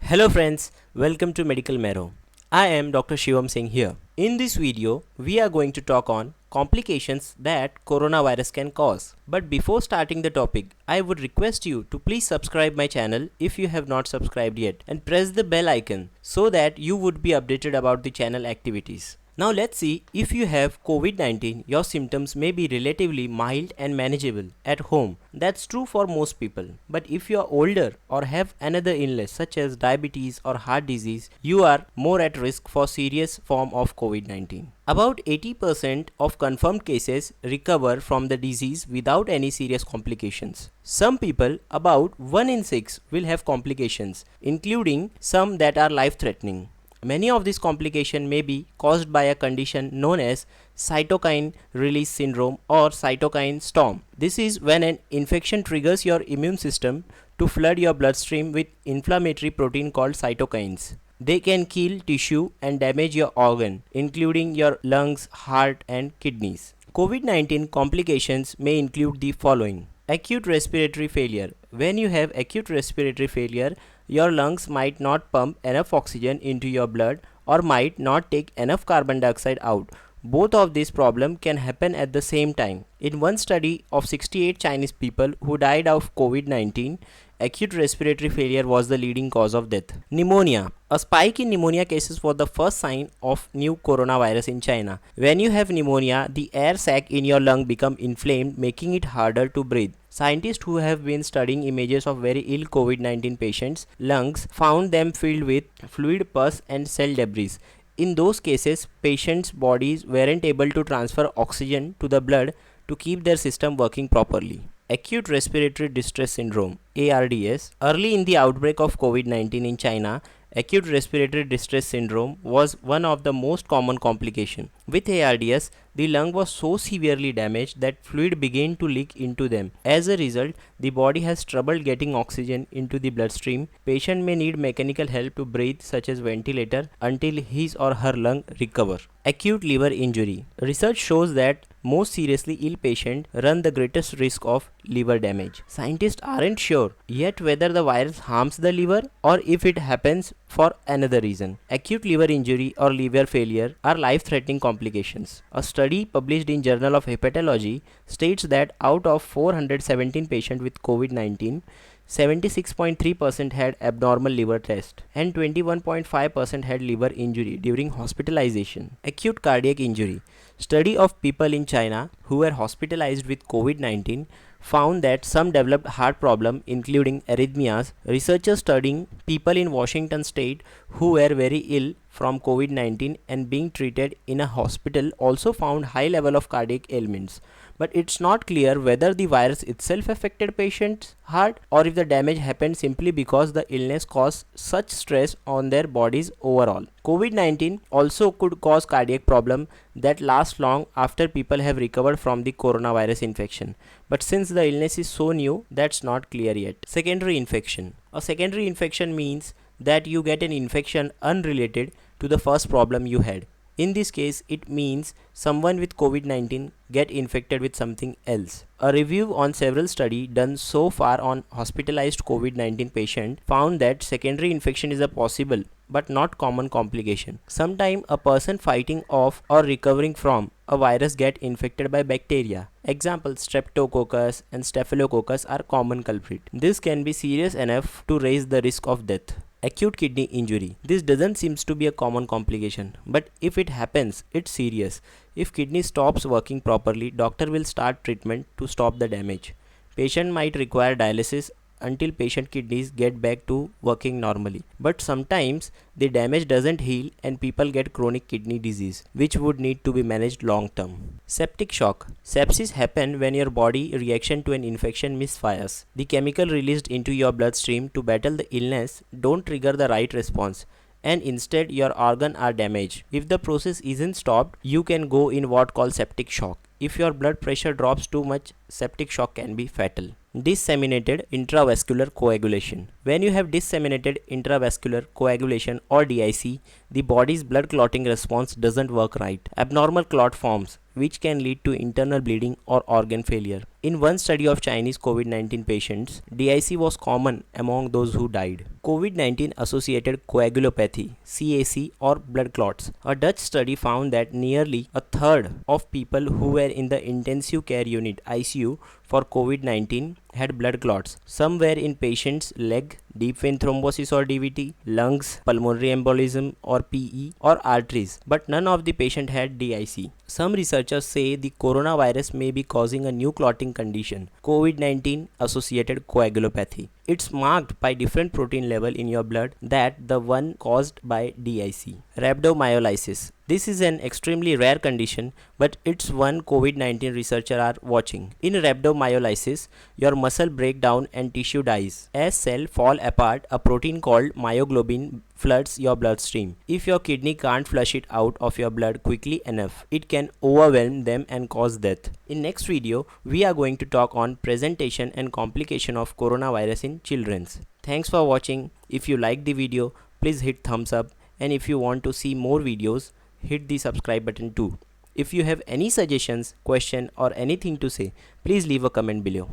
Hello friends, welcome to Medical Marrow. I am Dr. Shivam Singh here. In this video, we are going to talk on complications that coronavirus can cause. But before starting the topic, I would request you to please subscribe my channel if you have not subscribed yet and press the bell icon so that you would be updated about the channel activities. Now let's see, if you have COVID-19, your symptoms may be relatively mild and manageable at home. That's true for most people. But if you are older or have another illness such as diabetes or heart disease, you are more at risk for serious form of COVID-19. About 80% of confirmed cases recover from the disease without any serious complications. Some people, about 1 in 6, will have complications, including some that are life-threatening. Many of these complications may be caused by a condition known as cytokine release syndrome or cytokine storm. This is when an infection triggers your immune system to flood your bloodstream with inflammatory protein called cytokines. They can kill tissue and damage your organ, including your lungs, heart, and kidneys. COVID-19 complications may include the following. Acute respiratory failure. When you have acute respiratory failure, your lungs might not pump enough oxygen into your blood or might not take enough carbon dioxide out. Both of these problems can happen at the same time. In one study of 68 Chinese people who died of COVID-19, acute respiratory failure was the leading cause of death. Pneumonia. A spike in pneumonia cases was the first sign of new coronavirus in China. When you have pneumonia, the air sac in your lung becomes inflamed, making it harder to breathe. Scientists who have been studying images of very ill COVID-19 patients' lungs found them filled with fluid, pus, and cell debris. In those cases, patients' bodies weren't able to transfer oxygen to the blood to keep their system working properly. Acute Respiratory Distress Syndrome (ARDS). Early in the outbreak of COVID-19 in China, acute respiratory distress syndrome was one of the most common complications. With ARDS, the lung was so severely damaged that fluid began to leak into them. As a result, the body has trouble getting oxygen into the bloodstream. Patient may need mechanical help to breathe, such as ventilator, until his or her lung recover. Acute liver injury. Research shows that most seriously ill patients run the greatest risk of liver damage. Scientists aren't sure yet whether the virus harms the liver or if it happens for another reason. Acute liver injury or liver failure are life-threatening complications. A study published in Journal of Hepatology states that out of 417 patients with COVID-19, 76.3% had abnormal liver test and 21.5% had liver injury during hospitalization. Acute cardiac injury. Study of people in China who were hospitalized with COVID-19 found that some developed heart problem, including arrhythmias. Researchers studying people in Washington state who were very ill from COVID-19 and being treated in a hospital also found high level of cardiac ailments. But it's not clear whether the virus itself affected patient's heart or if the damage happened simply because the illness caused such stress on their bodies overall. COVID-19 also could cause cardiac problem that last long after people have recovered from the coronavirus infection. But since the illness is so new, that's not clear yet. Secondary infection. A secondary infection means that you get an infection unrelated to the first problem you had. In this case, it means someone with COVID-19 get infected with something else. A review on several studies done so far on hospitalized COVID-19 patients found that secondary infection is a possible but not common complication. Sometimes a person fighting off or recovering from a virus get infected by bacteria. Example, Streptococcus and Staphylococcus are common culprit. This can be serious enough to raise the risk of death. Acute kidney injury. This doesn't seem to be a common complication, but if it happens, it's serious. If kidney stops working properly, doctor will start treatment to stop the damage. Patient might require dialysis until patient kidneys get back to working normally. But sometimes the damage doesn't heal and people get chronic kidney disease, which would need to be managed long term. Septic shock. Sepsis happens when your body reaction to an infection misfires. The chemical released into your bloodstream to battle the illness don't trigger the right response, and instead your organs are damaged. If the process isn't stopped, you can go in what called septic shock. If your blood pressure drops too much, septic shock can be fatal. disseminated intravascular coagulation. When you have disseminated intravascular coagulation or DIC, the body's blood clotting response doesn't work right. Abnormal clot forms, which can lead to internal bleeding or organ failure. In one study of Chinese COVID-19 patients, DIC was common among those who died. COVID-19 associated coagulopathy, CAC, or blood clots. A Dutch study found that nearly a third of people who were in the intensive care unit (ICU) for COVID-19 had blood clots. Some were in patients' leg, deep vein thrombosis or DVT, lungs, pulmonary embolism or PE, or arteries, but none of the patient had DIC. Some researchers say the coronavirus may be causing a new clotting condition, COVID-19 associated coagulopathy. It's marked by different protein level in your blood that the one caused by DIC. Rhabdomyolysis. This is an extremely rare condition, but it's one COVID-19 researchers are watching. In rhabdomyolysis, your muscle break down and tissue dies. As cells fall apart, a protein called myoglobin floods your bloodstream. If your kidney can't flush it out of your blood quickly enough, it can overwhelm them and cause death. In next video, we are going to talk on presentation and complication of coronavirus in children. Thanks for watching. If you like the video, please hit thumbs up, and if you want to see more videos, hit the subscribe button too. If you have any suggestions, question or anything to say, please leave a comment below.